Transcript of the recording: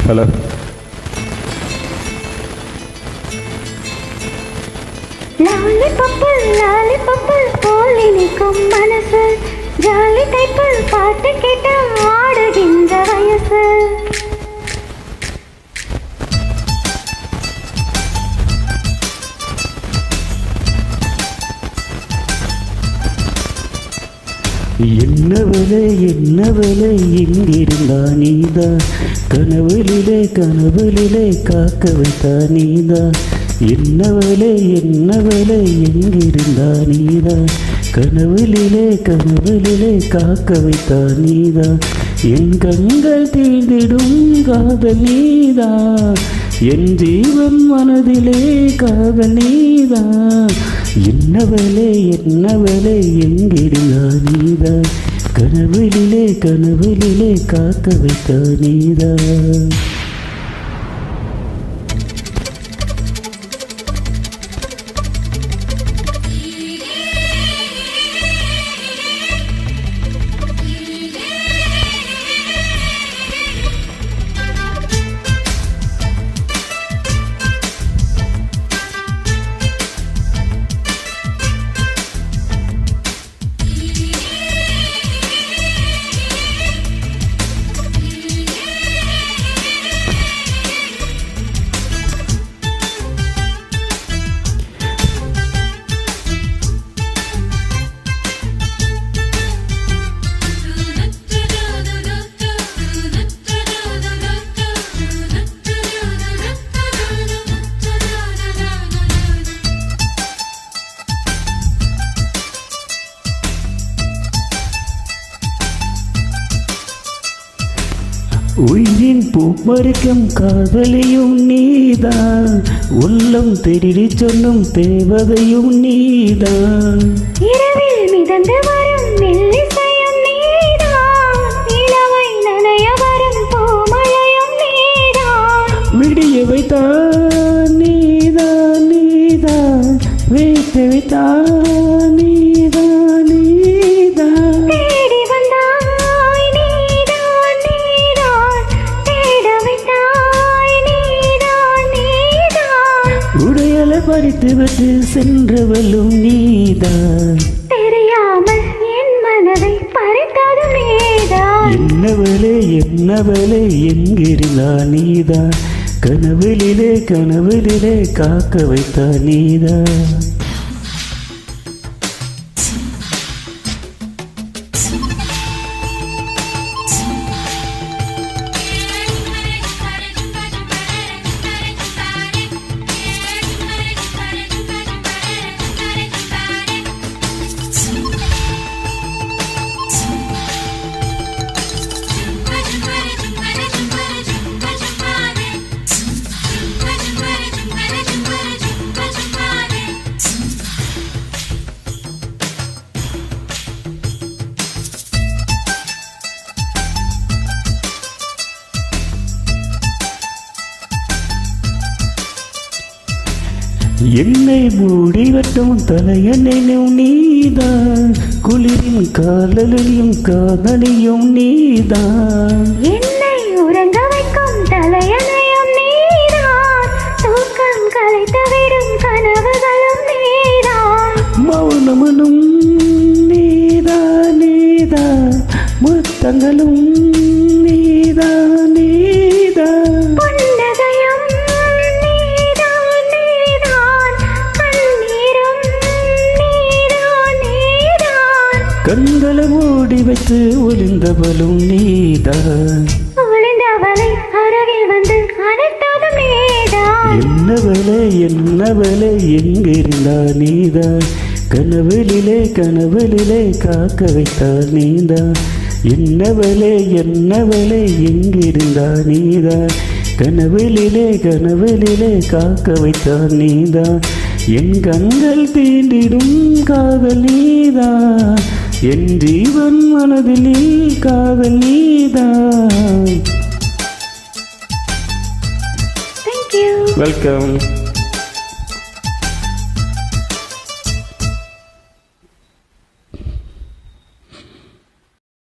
Hello. Lollipop போல் இனிக்கும் மனசு, jolly type பாட்டு கேட்டு ஆடுகின்ற வயசு. என்னவளே என்னவளே எங்கிருந்தா நீதா, கனவுலிலே கனவுலிலே காக்க வைத்தா நீதா. என்னவளே என்னவளே எங்கிருந்தா நீதா, கனவுலிலே கனவுலிலே காக்க வைத்தா நீதா. என் கண்கள் தீர்ந்திடும் காதல் நீதா, என் ஜீவன் மனதிலே காதல் நீதா. என்னவளே என்னவளே எங்கிருந்தா நீதா, கனவுலிலே கனவுலிலே காக்க வைத்தா நீதா. உயிரின் பூமரிக்கும் காதலியும் நீதான், உள்ளம் திருடி சொல்லும் தேவதையும் நீதான். இரவில் மிதந்து வரும் மெல்லிசையும் நீதான், இளமை நனைய வரும் பூமழையும் நீதான். விடிய வைத்தான் நீதான் நீதான், வைத்து வைத்தான் நீதான் நீதான். தேடி வந்தாய் நீதான் நீதான், தேட வைத்தாய் நீதான் நீதான். உடையலை பறித்து விட்டு சென்றவளும் நீதான், தெரியாமல் என் மனதை பறித்ததும் நீதான். என்னவளே என்னவளே எங்கிருந்தா நீதான், கனவுலிலே கனவுலிலே காக்க வைத்தா நீதான். என்னை மூடி வட்டும் தலையணையும் நீதான், குளிரின் காதலியும் காதலியும் நீதான். என்னை உறங்க வைக்கும் தலையணையும் நீதான், தூக்கம் கலைத்து விடும் கனவுகளும் நீதான். மௌனமனும் நீதான் நீதான், முத்தங்களும் நீதான் நீதான். புன்னகையும் நீதான் நீதான், கண்ணீரும் நீதான் நீதான். கண்களை மூடி வைத்து ஒளிந்தவளும் நீதான், ஒளிந்தவளை அருகில் வந்து அணைத்ததும் நீதான். என்னவளே என்னவளே எங்கிருந்தா நீதான், கனவுலிலே கனவுலிலே காக்க வைத்தா நீதான். என்னவளே என்னவளே எங்கிருந்தா நீதான், கனவுலிலே கனவுலிலே காக்க வைத்தா நீதான். என் கண்கள் தீண்டிடும் காதல் நீதான், என் ஜீவன் மனதில் காதல் நீதான். Thank you. வெல்கம்.